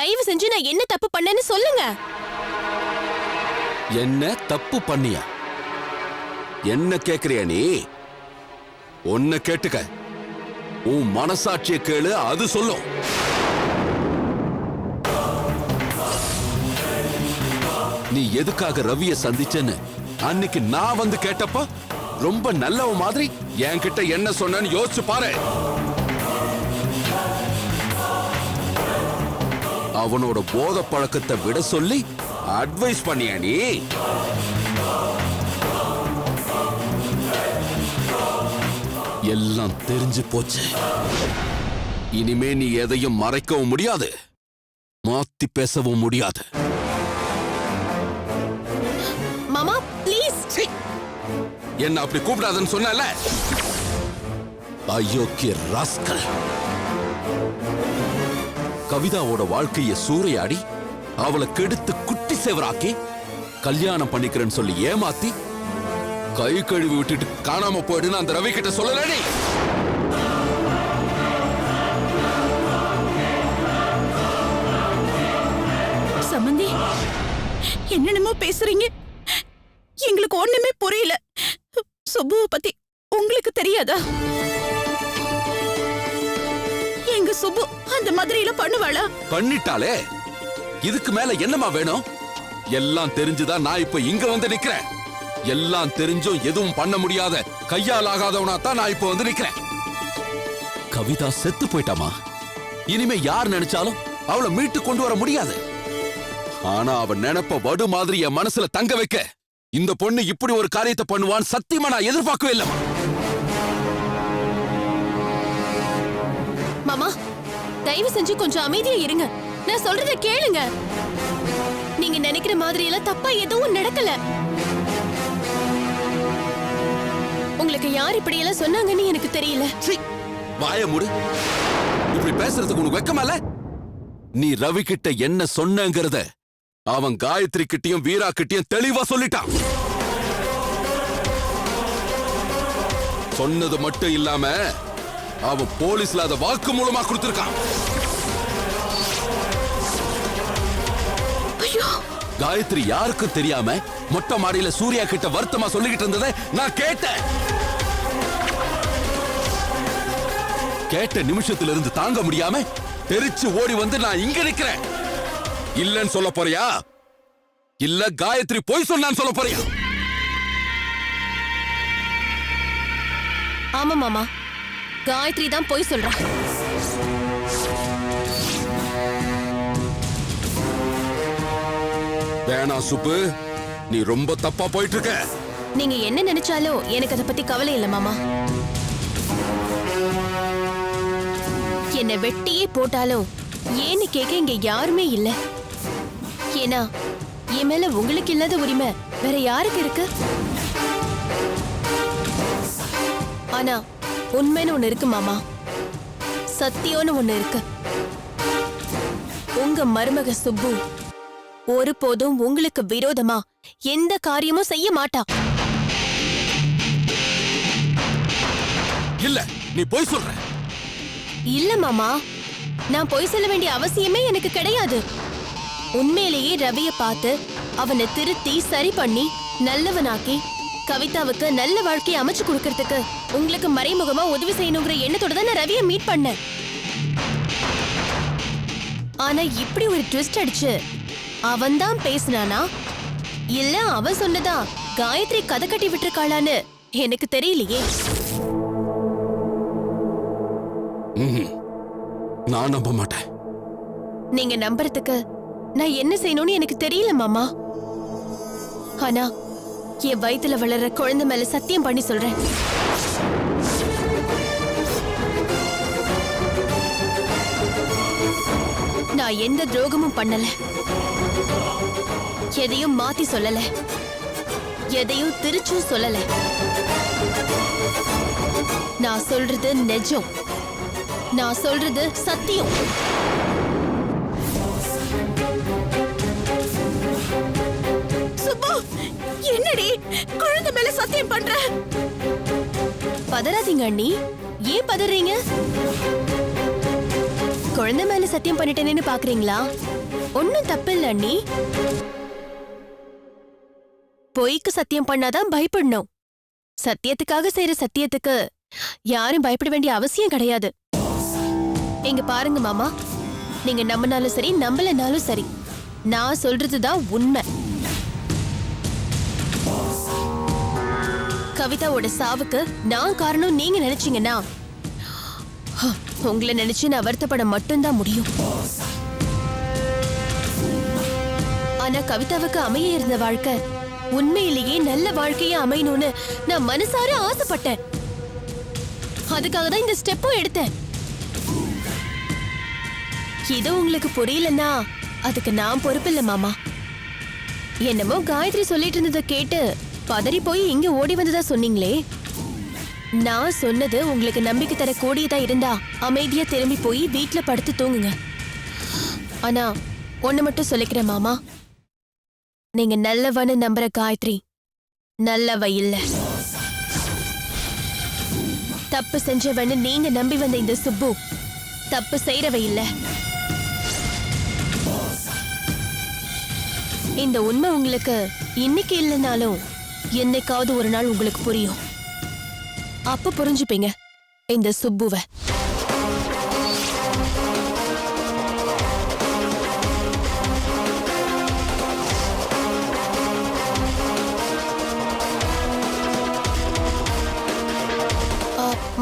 தயவு செஞ்சு நான் என்ன தப்பு பண்ணேன்னு சொல்லுங்க. என்ன தப்பு பண்ணியா? என்ன கேக்குறியா நீ? ஒன்ன கேட்டுக்க, உன் மனசாட்சிய கேளு, அது சொல்லும். நீ எதுக்காக ரவிய சந்திச்சேன்னு அன்னைக்கு நான் வந்து கேட்டப்ப ரொம்ப நல்லவ மாதிரி என்கிட்ட என்ன சொன்னேன்னு யோசிச்சு பாரு. அவனோட போத பழக்கத்தை விட சொல்லி அட்வைஸ் பண்ணியா நீ? எல்லாம் தெரிஞ்சு போச்சு. இனிமே நீ எதையும் மறைக்கவும் முடியாது, மாத்தி பேசவும் முடியாது. மாமா ப்ளீஸ். என்ன அப்படி கூப்பிடாதன்னு சொன்னல, அயோக்கிய ராஸ்கல். கவிதாவோட வாழ்க்கையை சூறையாடி அவளை கெடுத்து குட்டி சேவராக்கி கல்யாணம் பண்ணிக்கிறேன்னு சொல்லி ஏமாத்தி கை கழுவி விட்டுட்டு காணாம போயிடுன்னு அந்த ரவி கிட்ட சொல்லல நீ? சம்பந்தி, என்னென்னமோ பேசுறீங்க, எங்களுக்கு ஒண்ணுமே புரியல. சுப்புவை பத்தி உங்களுக்கு தெரியாதா? எங்க சுப்பு அந்த மாதிரி எல்லாம் பண்ணுவாளா? பண்ணிட்டாலே, இதுக்கு மேல என்னமா வேணும்? எல்லாம் தெரிஞ்சுதான் நான் இப்ப இங்க வந்து நிக்கிறேன். எல்லாம் தெரிஞ்சும் எதுவும் பண்ண முடியாத கையால் ஆகாதவனா தான் நான் இப்ப வந்து நிக்கிறேன். கவிதா செத்து போயிட்டாமா. இனிமே யார் நினைச்சாலும் அவளை மீட்டு கொண்டு வர முடியாது. ஆனா அவன் நினைப்ப வடு மாதிரி என் மனசுல தங்க வைக்க இந்த பொண்ணு இப்படி ஒரு காரியத்தை பண்ணுவான்னு சத்தியமா நான் எதிர்பார்க்கவே இல்ல. மாமா, தயவு செஞ்சு கொஞ்சம் அமைதியா இருங்க. நான் சொல்றத கேளுங்க. நீங்க நினைக்கிற மாதிரி எல்லாம் தப்பா எதுவும் நடக்கல. உங்களுக்கு யார் இப்படி எல்லாம் சொன்னாங்கன்னு எனக்கு தெரியல. வாய மூடு. இப்படி பேசுறதுக்கு உனக்கு வெக்கமல்ல? நீ ரவி கிட்ட என்ன சொன்னங்கறத அவன் காயத்ரி கிட்டயும் வீரா கிட்டயும் தெளிவா சொல்லிட்டான். சொன்னது மட்டும் இல்லாம அவன் போலீஸ்ல அத வாக்கு மூலமா கொடுத்திருக்கான். காயத்ரி யாருக்கும் தெரியாம மொட்டை மாடியில சூர்யா கிட்ட வருத்தமா சொல்லிக்கிட்டு இருந்ததை நான் கேட்டேன். கேட்ட நிமிஷத்துல இருந்து தாங்க முடியாம தெரிச்சு ஓடி வந்து நான் இங்க நிக்கிறேன். இல்லன்னு சொல்ல போறியா? இல்ல காயத்ரி போய் சொன்னான்னு சொல்ல போறியா? ஆமா மாமா, காயத்ரி தான் போய் சொல்றா. வேணா சுப்பு, நீ ரொம்ப தப்பா போயிட்டு இருக்க. நீங்க என்ன நினைச்சாலும் எனக்கு அதை பத்தி கவலை இல்ல மாமா. என்ன வெட்டியே போட்டாலும் ஏன்னு கேட்க இங்க யாருமே இல்ல. ஏன்னா என் மேல உங்களுக்கு இல்லாத உரிமை வேற யாருக்கு இருக்கு? ஆனா உண்மைன்னு ஒண்ணு இருக்கு மாமா, சத்தியம்னு ஒண்ணு இருக்கு. உங்க மருமக சுப்பு ஒருபோதும் உங்களுக்கு விரோதமா எந்த காரியமும் செய்ய மாட்டா. இல்ல, நீ போய் சொல்ற. இல்ல மாமா, நான் போய் சொல்ல வேண்டிய அவசியமே எனக்கு கிடையாது. உண்மையிலேயே ரவிய பார்த்து அவனை திருத்தி சரி பண்ணி நல்லவனாக்கி கவிதாவுக்கு நல்ல வாழ்க்கையை அமைச்சு கொடுக்கறதுக்கு உங்களுக்கு மறைமுகமா உதவி செய்யணுங்கிற எண்ணத்தோட தான் நான் ரவியை மீட் பண்ணேன். ஆனா இப்படி ஒரு ட்விஸ்ட் அடிச்சு அவன் தான் பேசினானா இல்ல அவன் சொன்னதா காயத்ரி கதை கட்டி விட்டுருக்காளான்னு எனக்கு தெரியலையே. நான் நம்ப மாட்டேன். நீங்க நம்புறதுக்கு நான் என்ன செய்யணும்னு எனக்கு தெரியல மாமா. ஆனா என் வயித்துல வளர்ற குழந்தை மேல சத்தியம் பண்ணி சொல்றேன், நான் எந்த துரோகமும் பண்ணல, எதையும் மாத்தி சொல்லல, எதையும் திருச்சும் சொல்லல. நான் சொல்றது நிஜம், நான் சொல்றது சத்தியம். சுப்பு, என்னடி குழந்தை மேல சத்தியம் பண்ற? பதறாதீங்க அண்ணி, ஏன் பதறீங்க? குழந்தை மேல சத்தியம் பண்ணிட்டேன்னு பாக்குறீங்களா? ஒண்ணும் தப்பு இல்ல அண்ணி. பொய்க்கு சத்தியம் பண்ணாதான் பயப்படணும். சத்தியத்துக்காக செய்யற சத்தியத்துக்கு யாரும் பயப்பட வேண்டிய அவசியம் கிடையாது. இங்க பாருங்க மாமா, நீங்க நம்பினாலும் சரி நம்பலனாலும் சரி, நான் சொல்றதுதான் உண்மை. கவிதாவோட சாவுக்கு நான் காரணம் நீங்க நினைச்சீங்கன்னா உங்களை நினைச்சு நான் வருத்தப்பட மட்டும்தான் முடியும். ஆனா கவிதாவுக்கு அமைய இருந்த வாழ்க்கை உண்மையிலேயே நல்ல வாழ்க்கையா அமையணும்னு நான் மனசார ஆசைப்பட்டேன். அதுக்காக தான் இந்த ஸ்டெப்பும் எடுத்தேன். இது உங்களுக்கு புரியலன்னா அதுக்கு நான் பொறுப்பில்ல மாமா. என்னமோ காயத்ரி சொல்லிட்டு இருந்ததை கேட்டு பதறி போய் இங்க ஓடி வந்ததா சொன்னீங்களே, நான் சொன்னது உங்களுக்கு நம்பிக்கை தர கூடியதா இருந்தா அமைதியா திரும்பி போய் வீட்டுல படுத்து தூங்குங்க. ஆனா ஒண்ணு மட்டும் சொல்லிக்கிறேன் மாமா, நீங்க நல்லவன்னு நம்புற காயத்ரி நல்லவ இல்ல. தப்பு செஞ்சவன்னு நீங்க நம்பி வந்த இந்த சுப்பு தப்பு செய்யறவ இல்ல. இந்த உண்மை உங்களுக்கு இன்னைக்கு இல்லைனாலும் என்னைக்காவது ஒரு நாள் உங்களுக்கு புரியும். அப்ப புரிஞ்சுப்பீங்க இந்த சுப்புவ.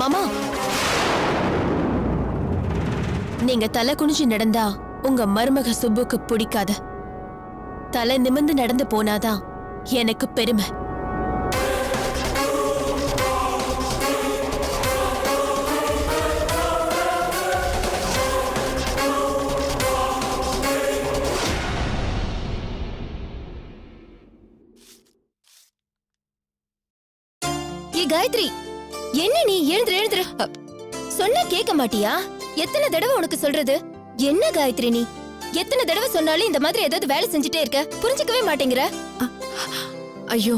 மாமா, நீங்க தலை குனிஞ்சு நடந்தா உங்க மருமக சுப்புக்கு பிடிக்காது. தலை நிமிர்ந்து நடந்து போனாதான் எனக்கு பெருமை. காயத்ரி, என்ன நீ எழுந்துரு சொன்ன கேட்க மாட்டியா? எத்தனை தடவை உனக்கு சொல்றது? என்ன காயத்ரி நீ எத்தனை தடவை சொன்னாலும் இந்த மாதிரி ஏதாவது வேலை செஞ்சுட்டே இருக்க, புரிஞ்சுக்கவே மாட்டேங்கிற. ஐயோ,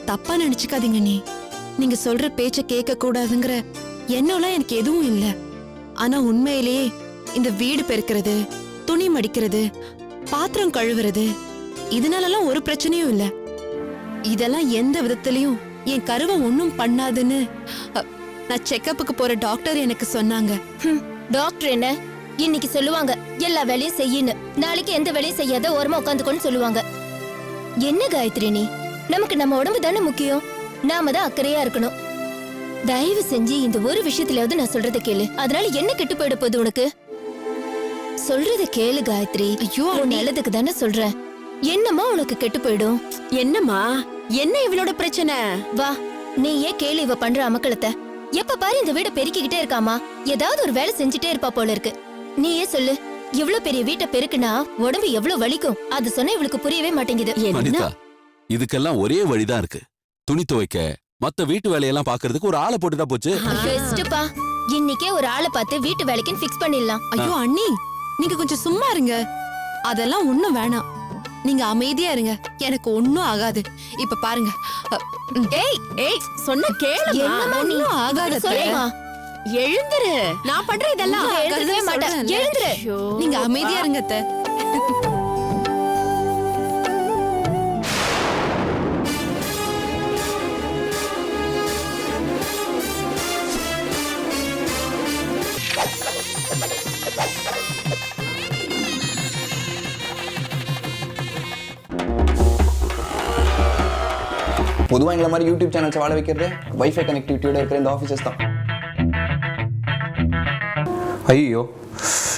தப்பா நினைச்சுக்காதீங்க. நீங்க சொல்ற பேச்ச கேட்க கூடாதுங்கிற எண்ணம்லாம் எனக்கு எதுவும் இல்ல. ஆனா உண்மையிலேயே இந்த வீடு பெருக்கிறது, துணி மடிக்கிறது, பாத்திரம் கழுவுறது, இதனாலலாம் ஒரு பிரச்சனையும் இல்ல. இதெல்லாம் எந்த விதத்திலயும் என் கருவை ஒன்னும் பண்ணாதுன்னு நான் செக்கப்புக்கு போற டாக்டர் எனக்கு சொன்னாங்க. டாக்டர் என்ன இன்னைக்கு சொல்லுவாங்க எல்லா வேலையும் செய்யன்னு, நாளைக்கு எந்த வேலையும் செய்யாத ஓரமா உட்காந்துக்கொண்டு சொல்லுவாங்க. என்ன காயத்ரி நீ, நமக்கு நம்ம உடம்பு தானே முக்கியம், நாம தான் அக்கறையா இருக்கணும். தயவு செஞ்சு இந்த ஒரு விஷயத்திலாவது நான் சொல்றதை கேளு. அதனால என்ன கெட்டு போயிட போகுது உனக்கு? சொல்றதை கேளு காயத்ரி. ஐயோ, உன் நல்லதுக்கு தானே சொல்றேன். என்னம்மா உனக்கு கெட்டு போயிடும்? என்னம்மா, என்ன இவளோட பிரச்சனை? வா, நீ ஏன் கேளு இவ பண்ற அமக்களத்தை. எப்ப பாரு இந்த வீட பெருக்கிக்கிட்டே இருக்காமா, ஏதாவது ஒரு வேலை செஞ்சுட்டே இருப்பா போல இருக்கு. நீயே சொல்லு, இவ்வளவு பெரிய வீட்டை பெருக்குனா உடம்பு எவ்வளவு வலிக்கும்? அது சொன்னா இவளுக்கு புரியவே மாட்டேங்குது. அனிதா, இதுக்கெல்லாம் ஒரே வழிதான் இருக்கு. துணி துவைக்க, மத்த வீட்டு வேலையெல்லாம் பாக்குறதுக்கு ஒரு ஆளை போட்டுட்டா போச்சு. பெஸ்ட்பா, இன்னைக்கே ஒரு ஆளை பார்த்து வீட்டு வேலைக்குன்னு ஃபிக்ஸ் பண்ணிடலாம். ஐயோ அண்ணி, நீங்க கொஞ்சம் சும்மா இருங்க. அதெல்லாம் ஒண்ணும் வேணாம், நீங்க அமைதியா இருங்க, எனக்கு ஒண்ணும் ஆகாது. இப்ப பாருங்க. ஏய் ஏய், சொன்ன கேளு. ஒண்ணும் ஆகாது. சொல்லுமா, எழுந்துரு. நான் பண்ற இதெல்லாம் எழுந்துடவே மாட்டேன். எழுந்துரு. நீங்க அமைதியா இருங்க அத்தை. பொதுவாக எங்களை மாதிரி யூடியூப் சேனல்ஸ் வாழ வைக்கிறது வைஃபை கனெக்டிவிட்டியோட இருக்கிற இந்த ஆஃபீஸஸ் தான். ஐயோ,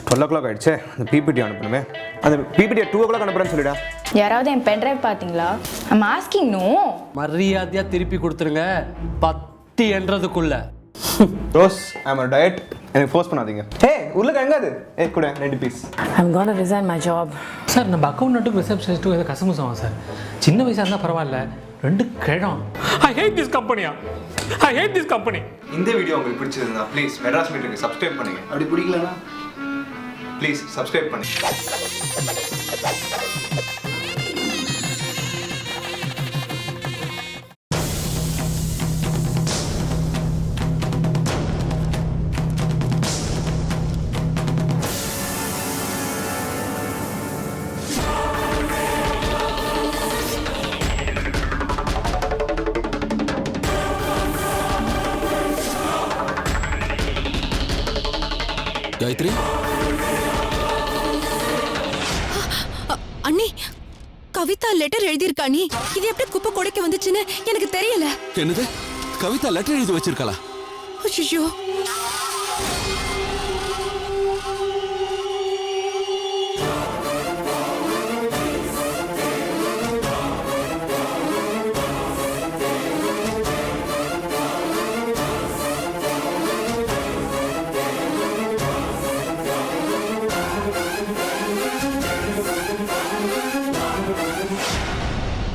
12 o'clock ஆயிடுச்சே. அந்த பிபிடி அனுப்பணுமே. அந்த பிபிடியை 2 o'clock அனுப்புறேன்னு சொல்லிடா. யாராவது என் பென்ட்ரைவ் பார்த்தீங்களா? I'm asking. நோ, மரியாதையாக திருப்பி கொடுத்துருங்க 10 என்றதுக்குள்ள. ரோஸ், ஐம் டயட், எனக்கு ஃபோர்ஸ் பண்ணாதீங்க. உருளைக்கிழங்கு எங்காது? கூட 2 piece. I'm gonna resign my job. Sir, நம்ம அக்கௌண்ட்டும் ரிசப்ஷனிஸ்ட்டும் ஏதோ கசமுசம் சார். சின்ன வயசாக இருந்தால் பரவாயில்ல, 2 கிழம். ஐ ஹேட் திஸ் கம்பெனியா, ஐ ஹேட் திஸ் கம்பெனி. இந்த வீடியோ உங்களுக்கு பிடிச்சிருந்தா ப்ளீஸ் மெட்ராஸ் மீட்டருக்கு சப்ஸ்கிரைப் பண்ணுங்க. அப்படி பிடிக்கலன்னா ப்ளீஸ் சப்ஸ்கிரைப் பண்ணுங்க. காயத்ரி, அண்ணி கவிதா லெட்டர் எழுதியிருக்கா நீ. இது எப்படி குப்பை கொடைக்க வந்துச்சுன்னு எனக்கு தெரியல. என்னது? கவிதா லெட்டர் எழுதி வச்சிருக்காளா? ஐயோ,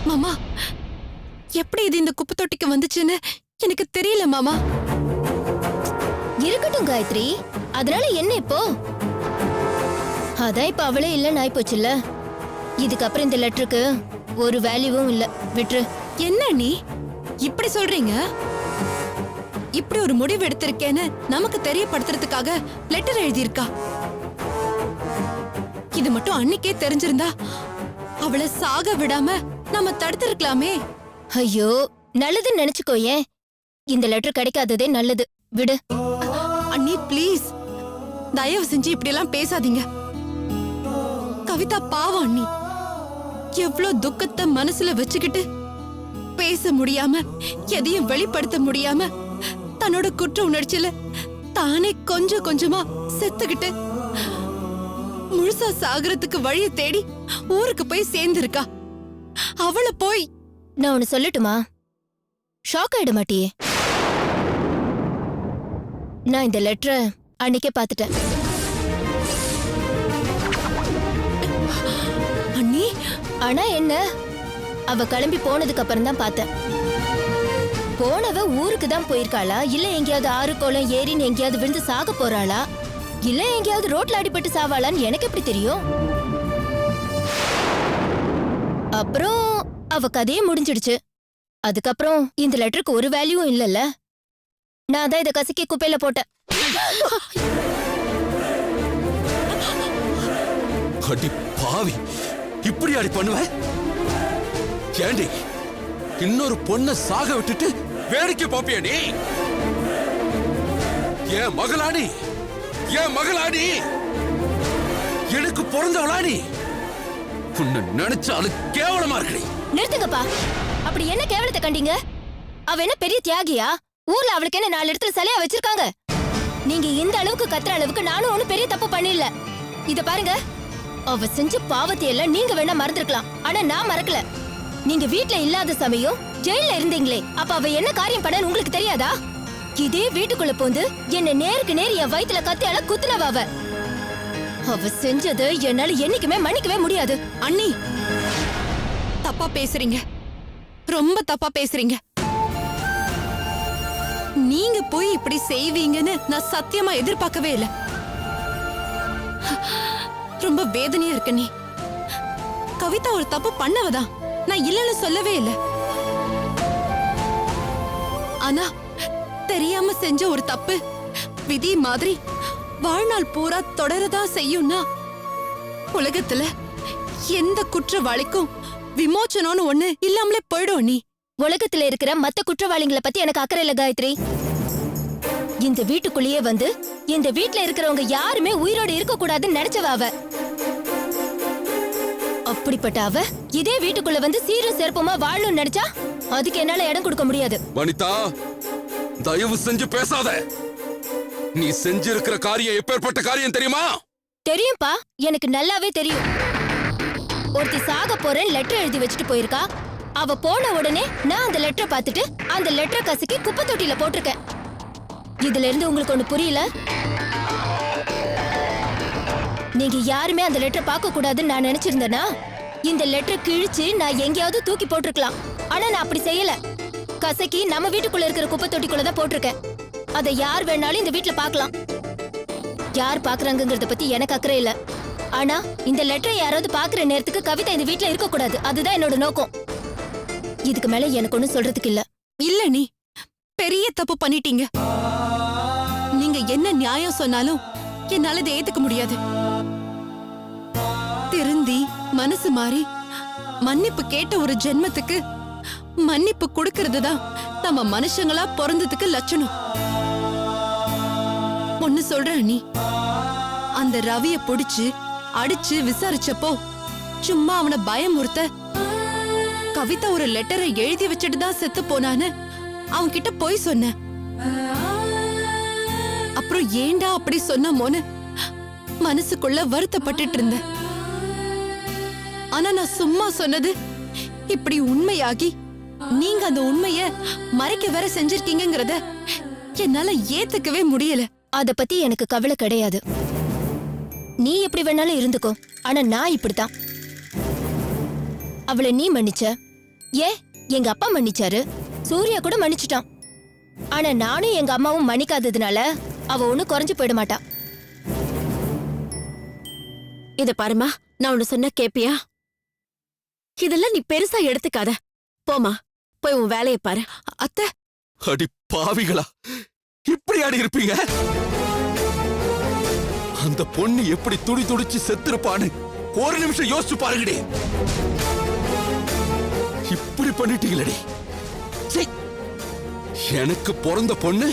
மாமா எப்படி இது இந்த குப்பை தொட்டிக்கு வந்துச்சுன்னு எனக்கு தெரியல மாமா. இருக்கட்டும் காயத்ரி, அதனால என்ன இப்போ? அதான் இப்ப அவளே இல்லன்னு ஆயிப்போச்சுல்ல. இதுக்கப்புறம் இந்த லெட்டருக்கு ஒரு வேல்யூவும் இல்ல, விட்டுரு. என்ன நீ இப்படி சொல்றீங்க? இப்படி ஒரு முடிவு எடுத்திருக்கேன்னு நமக்கு தெரியப்படுத்துறதுக்காக லெட்டர் எழுதியிருக்கா. இது மட்டும் அன்னைக்கே தெரிஞ்சிருந்தா அவளை சாக விடாம நாம தடுத்திருக்கலாமே. ஐயோ, நல்லதுன்னு நினைச்சுக்கோயேன். இந்த லெட்டர் கிடைக்காததே நல்லது, விடு. அண்ணி ப்ளீஸ், தயவு செஞ்சு இப்படி எல்லாம் பேசாதீங்க. கவிதா பாவம் அண்ணி. எவ்வளவு துக்கத்தை மனசுல வச்சுக்கிட்டு பேச முடியாம, எதையும் வெளிப்படுத்த முடியாம, தன்னோட குற்ற உணர்ச்சியில தானே கொஞ்சம் கொஞ்சமா செத்துக்கிட்டு முழுசா சாகறதுக்கு வழியை தேடி ஊருக்கு போய் சேர்ந்திருக்கா. அவளை போய் நான் ஒன்னு சொல்லட்டுமா? ஷாக் ஆயிட மாட்டியே? நான் இந்த லெட்டரை அன்னைக்கே பார்த்துட்டேன். அண்ணி, ஆனா என்ன, அவ கிளம்பி போனதுக்கு அப்புறம் தான் பார்த்தேன். போனவ ஊருக்கு தான் போயிருக்காளா, இல்ல எங்கேயாவது ஆறு குளம் ஏரின்னு எங்கேயாவது விழுந்து சாக போறாளா, இல்ல எங்கேயாவது ரோட்ல அடிபட்டு சாவாளான்னு எனக்கு எப்படி தெரியும்? அப்புறம் அவ கதையே முடிஞ்சிடுச்சு. அதுக்கப்புறம் இந்த லெட்டருக்கு ஒரு வேல்யூவும் இல்லல்ல. நான் தான் இதை கசக்கி குப்பையில போட்டேன். அடி பாவி, இப்படி அடி பண்ணுவ? ஏண்டி இன்னொரு பொண்ண சாக விட்டுட்டு வேடிக்கை பாப்பியா நீ? ஏன் மகளாடி, ஏன் மகளாடி, எனக்கு பிறந்தவளாடி. உன்னை நினைச்சாலும் கேவலமா இருக்கு. நிறுத்துங்கப்பா. அப்படி என்ன கேவலத்தை கண்டீங்க? அவ என்ன பெரிய தியாகியா? ஊர்ல அவளுக்கு என்ன 4 இடத்துல சிலையா வச்சிருக்காங்க. நீங்க இந்த அளவுக்கு கத்துற அளவுக்கு நானும் ஒண்ணும் பெரிய தப்பு பண்ணிடல. இத பாருங்க, அவ செஞ்ச பாவத்தை எல்லாம் நீங்க வேணா மறந்துருக்கலாம், ஆனா நான் மறக்கல. நீங்க வீட்ல இல்லாத சமயம் ஜெயில இருந்தீங்களே, அப்ப அவ என்ன காரியம் பண்ணன்னு உங்களுக்கு தெரியாதா? இதே வீட்டுக்குள்ள போந்து என்ன நேருக்கு நேர் என் வயித்துல கத்தியால குத்துனவ அவ. அவ செஞ்சது என்னால என்னைக்குமே மன்னிக்கவே முடியாது. அண்ணி தப்பா பேசுறீங்க, ரொம்ப தப்பா பேசுறீங்க. நீங்க போய் இப்படி செய்வீங்கன்னு நான் சத்தியமா எதிர்பார்க்கவே இல்ல. ரொம்ப வேதனையா இருக்கு. நீ கவிதா ஒரு தப்பு பண்ணவதான், நான் இல்லன்னு சொல்லவே இல்ல. ஆனா தெரியாம செஞ்ச ஒரு தப்பு விதி மாதிரி வாழ்நாள் பூரா தொடரதா செய்யும்னா உலகத்துல எந்த குற்றவாளிக்கும் விமோச்சனம்னு ஒண்ணு இல்லாமலே போயிடும். நீ உலகத்துல இருக்கிற மத்த குற்றவாளிகளை பத்தி எனக்கு அக்கறை இல்ல காயத்ரி. இந்த வீட்டுக்குள்ளேயே வந்து இந்த வீட்ல இருக்கிறவங்க யாருமே உயிரோட இருக்க கூடாதுன்னு நினைச்சவ அவ. அப்படிப்பட்ட அவ இதே வீட்டுக்குள்ள வந்து சீரும் சேர்ப்புமா வாழணும்னு நினைச்சா அதுக்கு என்னால இடம் கொடுக்க முடியாது. வனிதா, தயவு செஞ்சு பேசாத. நீ செஞ்சிருக்கிற காரியம் எப்பேற்பட்ட காரியம் தெரியுமா? தெரியும்பா, எனக்கு நல்லாவே தெரியும். ஒருத்தி சாக போறேன் லெட்டர் எழுதி வச்சுட்டு போயிருக்கா. அவ போன உடனே நான் அந்த லெட்டரை பார்த்துட்டு அந்த லெட்டரை கசக்கி குப்பை தொட்டியில போட்டிருக்கேன். இதுல இருந்து உங்களுக்கு ஒண்ணு புரியல? நீங்க யாருமே அந்த லெட்டரை பார்க்க கூடாதுன்னு நான் நினைச்சிருந்தேன்னா இந்த லெட்டரை கிழிச்சு நான் எங்கேயாவது தூக்கி போட்டிருக்கலாம். ஆனா நான் அப்படி செய்யல. கசக்கி நம்ம வீட்டுக்குள்ள இருக்கிற குப்பை தொட்டிக்குள்ளதான் போட்டிருக்கேன். அதை யார் வேணாலும் இந்த வீட்டுல பார்க்கலாம். யார் பாக்குறாங்கங்கறத பத்தி எனக்கு அக்கறை இல்ல. ஆனா இந்த லெட்டரை யாராவது பாக்குற நேரத்துக்கு கவிதா இந்த வீட்டுல இருக்க கூடாது. அதுதான் என்னோட நோக்கம். இதுக்கு மேல எனக்கு ஒண்ணும் சொல்றதுக்கு இல்ல. இல்ல, நீ பெரிய தப்பு பண்ணிட்டீங்க. நீங்க என்ன நியாயம் சொன்னாலும் என்னால இதை ஏத்துக்க முடியாது. திருந்தி மனசு மாறி மன்னிப்பு கேட்ட ஒரு ஜென்மத்துக்கு மன்னிப்பு கொடுக்கிறது தான் நம்ம மனுஷங்களா பிறந்ததுக்கு லட்சணம். ஒன்னு சொல்றேன், நீ அந்த ரவிய புடிச்சு அடிச்சு விசாரிச்சப்போ சும்மா அவனை பயமுறுத்த கவிதா ஒரு லெட்டரை எழுதி வச்சுட்டு தான் செத்து போனான்னு அவன் கிட்ட போய் சொன்ன. அப்புறம் ஏண்டா அப்படி சொன்னமோன்னு மனசுக்குள்ள வருத்தப்பட்டுட்டு இருந்த. ஆனா நான் சும்மா சொன்னது இப்படி உண்மையாகி நீங்க அந்த உண்மைய மறைக்க வேற செஞ்சிருக்கீங்கங்கறத என்னால ஏத்துக்கவே முடியல. அத பத்தி எனக்கு கவலை கிடையாது. நீ எப்படி வேணாலும் இருந்துக்கோ, ஆனா நான் இப்படித்தான். அவளை நீ மன்னிச்ச, எங்க அப்பா மன்னிச்சாரு, சூர்யா கூட மன்னிச்சுட்டான். ஆனா நானும் எங்க அம்மாவும் மன்னிக்காததுனால அவ ஒண்ணு குறைஞ்சு போயிட மாட்டா. இத பாருமா, நான் ஒண்ணு சொன்ன கேப்பியா? இதெல்லாம் நீ பெருசா எடுத்துக்காத. போமா, போய் உன் வேலையை பாரு. அத்தை, அடி பாவிகளா, இப்படி ஆடி இருப்பீங்க? அந்த பொண்ணு எப்படி துடி துடிச்சு செத்துருப்பான்னு ஒரு நிமிஷம் யோசிச்சு பாருங்கடி. இப்படி பண்ணிட்டீங்களடி. சீ, எனக்கு பிறந்த பொண்ணு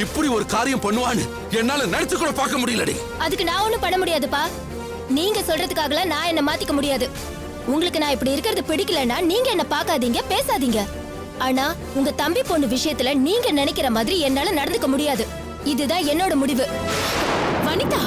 இப்படி ஒரு காரியம் பண்ணுவான்னு என்னால நினைச்சு கூட பார்க்க முடியலடி. அதுக்கு நான் ஒண்ணும் பண்ண முடியாதுப்பா. நீங்க சொல்றதுக்காகலாம் நான் என்ன மாத்திக்க முடியாது. உங்களுக்கு நான் இப்படி இருக்கிறது பிடிக்கலன்னா நீங்க என்ன பார்க்காதீங்க, பேசாதீங்க. ஆனா உங்க தம்பி பொண்ணு விஷயத்துல நீங்க நினைக்கிற மாதிரி என்னால நடந்துக்க முடியாது. இதுதான் என்னோட முடிவு. வனிதா,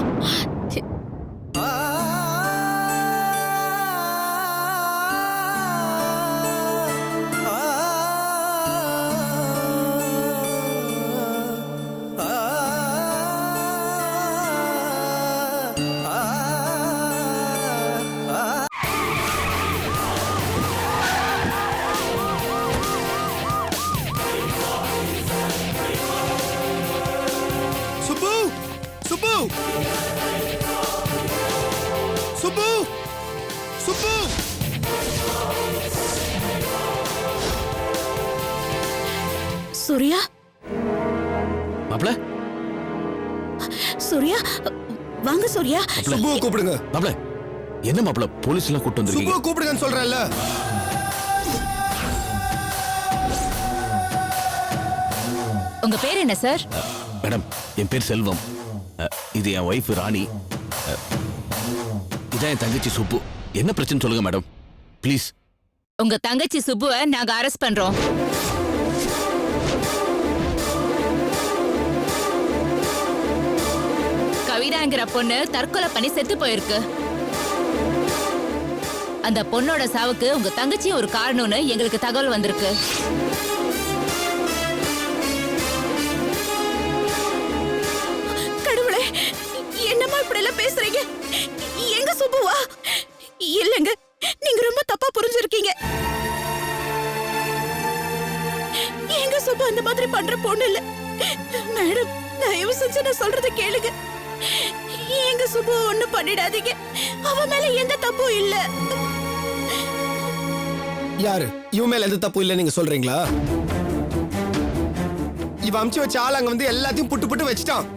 சுப்பு சுப்பு சுப்பு சுப்பு சூர்யா, மாப்ள, சூர்யா, வாங்க சூர்யா. சுப்புவை கூப்பிடுங்க. மாப்ள, என்ன மாப்ள போலீஸ் எல்லாம் கூட்டு வந்திருக்கீங்க? சுப்புவை கூப்பிடுங்கன்னு சொல்றேன்ல. உங்க பேர் என்ன சார்? மேடம், என் பேர் செல்வம். இது என் ஒய்ஃப் ராணி. இதான் என் தங்கச்சி சுப்பு. என்ன பிரச்சனை சொல்லுங்க மேடம், ப்ளீஸ். உங்க தங்கச்சி சுப்புவை நாங்க அரெஸ்ட் பண்றோம். கவிதாங்கிற பொண்ணு தற்கொலை பண்ணி செத்து போயிருக்கு. அந்த பொண்ணோட சாவுக்கு உங்க தங்கச்சி ஒரு காரணம்னு எங்களுக்கு தகவல் வந்திருக்கு. கடவுளே, என்னமா இப்படி எல்லாம் பேசுறீங்க? எங்க சுப்புவா? இல்லங்க, நீங்க ரொம்ப தப்பா புரிஞ்சிருக்கீங்க. எங்க சுப்பு அந்த மாதிரி பண்ற பொண்ணு இல்ல. மேடம், தயவு செஞ்சு நான் சொல்றத கேளுங்க. எங்க சுப்பு ஒண்ணு பண்ணிடாதீங்க. அவ மேல எந்த தப்பும் இல்ல. யாரு இவன் மேல எந்த தப்பு இல்ல நீங்க சொல்றீங்களா? இவ அமிச்சு வச்ச ஆள் அங்க வந்து எல்லாத்தையும் புட்டு புட்டு வச்சுட்டான்.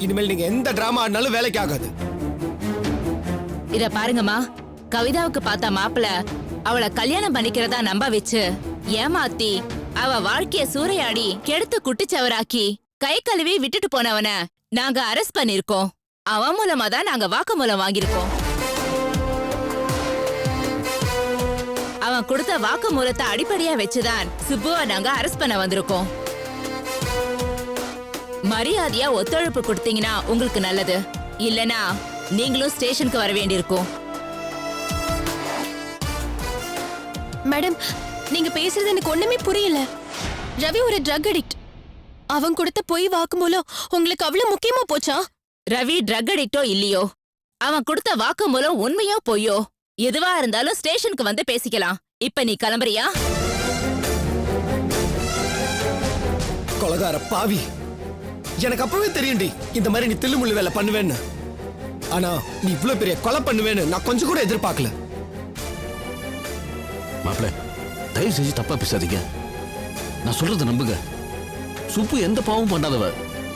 இனிமேல் நீங்க எந்த டிராமா ஆடினாலும் வேலைக்கு ஆகாது. இத பாருங்கம்மா, கவிதாவுக்கு பார்த்த மாப்பிள அவளை கல்யாணம் பண்ணிக்கிறதா நம்ப வச்சு ஏமாத்தி அவ வாழ்க்கைய சூறையாடி கெடுத்து குட்டிச்சவராக்கி கை கழுவி விட்டுட்டு போனவன நாங்க அரெஸ்ட் பண்ணிருக்கோம். அவன் மூலமா தான் நாங்க வாக்குமூலம் வாங்கியிருக்கோம். அவன் கொடுத்த வாக்குமூலத்தை அடிப்படையா வச்சுதான் சுப்புவை நாங்க அரெஸ்ட் பண்ண வந்திருக்கோம். மரியாதையா ஒத்துழைப்பு கொடுத்தீங்கன்னா உங்களுக்கு நல்லது. இல்லனா நீங்களும் ஸ்டேஷனுக்கு வர வேண்டியிருக்கும். மேடம், நீங்க பேசுறது எனக்கு ஒண்ணுமே புரியல. ரவி ஒரு ட்ரக் அடிக்ட். அவன் கொடுத்த பொய் வாக்குமூலம் உங்களுக்கு அவ்வளவு முக்கியமா போச்சா? ரவி ட்ரக் அடிக்டோ இல்லையோ, அவன் கொடுத்த வாக்குமூலம் உண்மையோ பொய்யோ, எதுவா இருந்தாலும் ஸ்டேஷனுக்கு வந்து பேசிக்கலாம். இப்ப நீ கிளம்புறியா? கொலகார பாவி, எனக்கு அப்பவே தெரியும்டி இந்த மாதிரி நீ தில்லுமுள்ளு வேலை பண்ணுவேன்னு. ஆனா நீ இவ்வளவு பெரிய கொலை பண்ணுவேன்னு நான் கொஞ்சம் கூட எதிர்பார்க்கல. மாப்ள, தயவு செஞ்சு தப்பா பேசாதீங்க. நான் சொல்றத நம்புங்க. சுப்பு எந்த பாவமும் பண்ணாதவ.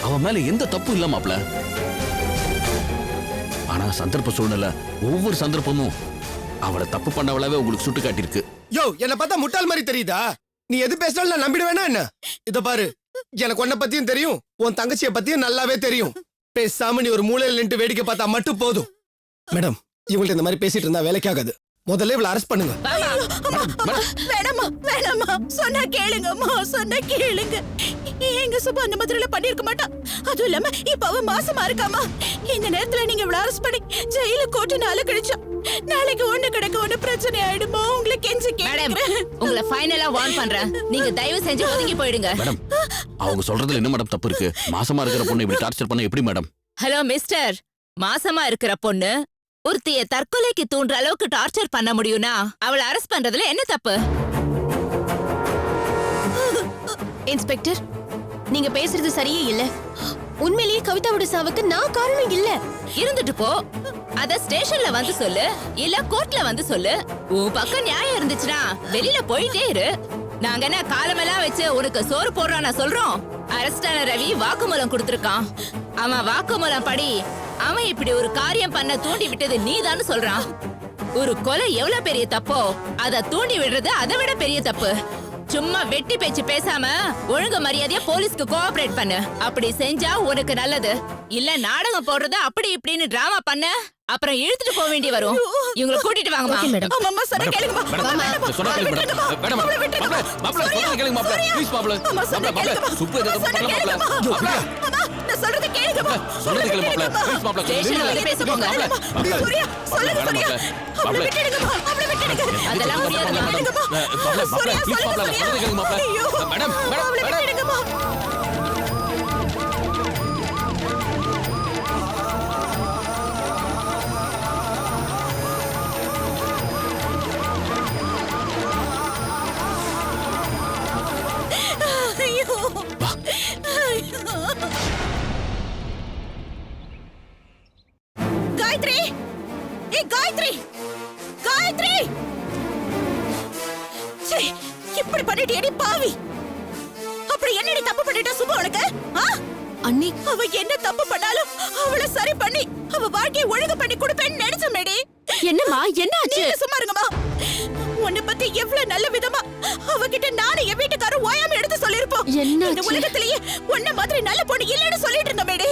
அவ மேல எந்த தப்பும் இல்ல மாப்ள. ஆனா சந்தர்ப்ப சூழ்நிலை, ஒவ்வொரு சந்தர்ப்பமும் அவளை தப்பு பண்ணவளாவே உங்களுக்கு சுட்டு காட்டியிருக்கு. யோ, என்ன பார்த்தா முட்டாள் மாதிரி தெரியுதா? நீ எது பேசினாலும் நான் நம்பிடுவேனா என்ன? இத பாரு, எனக்கு உன்னை பத்தியும் தெரியும், உன் தங்கச்சிய பத்தியும் நல்லாவே தெரியும். பேசாம நீ ஒரு மூலையில நின்று வேடிக்கை பார்த்தா மட்டும் போதும். மேடம், இவங்கள்ட்ட இந்த மாதிரி பேசிட்டு இருந்தா வேலைக்காகாது. முதல்ல இவளை அரெஸ்ட் பண்ணுங்க. வேணாமா வேணாமா, சொன்னா கேளுங்கம்மா, சொன்னா கேளுங்க. எங்க சுபா அந்த மாதிரில பண்ணிருக்க மாட்டா. அதுவும் இல்லாம இப்ப அவ மாசமா இருக்காமா. இந்த நேரத்துல நீங்க இவளை அரெஸ்ட் பண்ணி ஜெயில கோட்டு நாளை கழிச்சா நாளைக்கு ஒண்ணு கிடக்க ஒண்ணு பிரச்சனை ஆயிடுமோ. உங்களுக்கு கெஞ்சி கேக்குறேன். உங்களை ஃபைனலா வார்ன் பண்றேன். நீங்க தயவு செஞ்சு ஒதுங்கி போயிடுங்க. மேடம், அவங்க சொல்றதுல என்ன மேடம் தப்பு இருக்கு? மாசமா இருக்கிற பொண்ணு இப்படி டார்ச்சர் பண்ண எப்படி மேடம்? ஹலோ மிஸ்டர், மாசமா இருக்கிற பொண்ணு ஒருத்திய தற்கொலைக்கு தூண்டுற அளவுக்கு டார்ச்சர் பண்ண முடியும்னா அவளை அரெஸ்ட் பண்றதுல என்ன தப்பு? இன்ஸ்பெக்டர், நீங்க பேசுறது சரியே இல்ல. உண்மையிலேயே கவிதாவோட சாவுக்கு நான் காரணம் இல்ல. இருந்துட்டு போ. அத ஸ்டேஷன்ல வந்து சொல்லு, இல்ல கோர்ட்ல வந்து சொல்லு. உன் பக்கம் நியாயம் இருந்துச்சுன்னா வெளியில போயிட்டே இரு. நாங்க என்ன காலமெல்லாம் வச்சு உனக்கு சோறு போடுறான் சொல்றோம். அரஸ்டான ரவி வாக்குமூலம் கொடுத்திருக்கான். அவன் வாக்குமூலம் படி அவன் இப்படி ஒரு காரியம் பண்ண தூண்டி விட்டது நீதான்னு சொல்றான். ஒரு கொலை எவ்வளவு பெரிய தப்போ அத தூண்டி விடுறது அதை விட பெரிய தப்பு. சும்மா வெட்டி பேச்சு பேசாம ஒழுங்கு மரியாதையா போலீஸ்க்கு கோஆபரேட் பண்ணு. அப்படி செஞ்சா உனக்கு நல்லது. இல்ல நாடகம் போடுறத அப்படி இப்படின்னு டிராமா பண்ண அப்புறம் இழுத்துட்டு போக வேண்டி வரும். இவங்களை கூட்டிட்டு வாங்கம்மா. அம்மா சொன்னா கேளுங்கம்மா. சொன்னா கேளுங்க மேடம். மேடம், மாப்ள சொன்னா கேளுங்க மாப்ள. ப்ளீஸ் மாப்ள. மாப்ள சுப்பு எதை பண்ணல மாப்ள. நான் சொல்றத கேளுங்கம்மா. சொல்றது கேளுங்க மாப்ள. ப்ளீஸ் மாப்ள. ஸ்டேஷன்ல வந்து பேசுங்க. சூர்யா, சொல்லுங்க சூர்யா. அவளை விட்டுடுங்கம்மா. அவளை விட்டுடுங்க. அதெல்லாம் முடியாது. மாப்ள ப்ளீஸ் மாப்ள சொல்றது கேளுங்க மாப்ள. மேடம் அவளை விட்டுடுங்கம்மா. காயத்ரி, ஏய் காயத்ரி, காயத்ரி, சே இப்படி பண்ணிட்டியடி பாவி. அப்படி என்னடி தப்பு பண்ணிட்டா சுபா உனக்கு? அண்ணி, அவ என்ன தப்பு பண்ணாலும் அவளை சரி பண்ணி அவ வாழ்க்கையை ஒழுங்கு பண்ணி கொடுப்பேன்னு நினைச்சமேடி. என்னம்மா என்னாச்சு? நீங்க சும்மா இருங்கம்மா. உன்னை பத்தி எவ்வளவு நல்ல விதமா அவகிட்ட நானும் என் வீட்டுக்காரரும் ஓயாம எடுத்து சொல்லிருப்போம். என்னாச்சு? இந்த உலகத்திலேயே உன்ன மாதிரி நல்ல பொண்ணு இல்லைன்னு சொல்லிட்டு இருந்தோமேடி.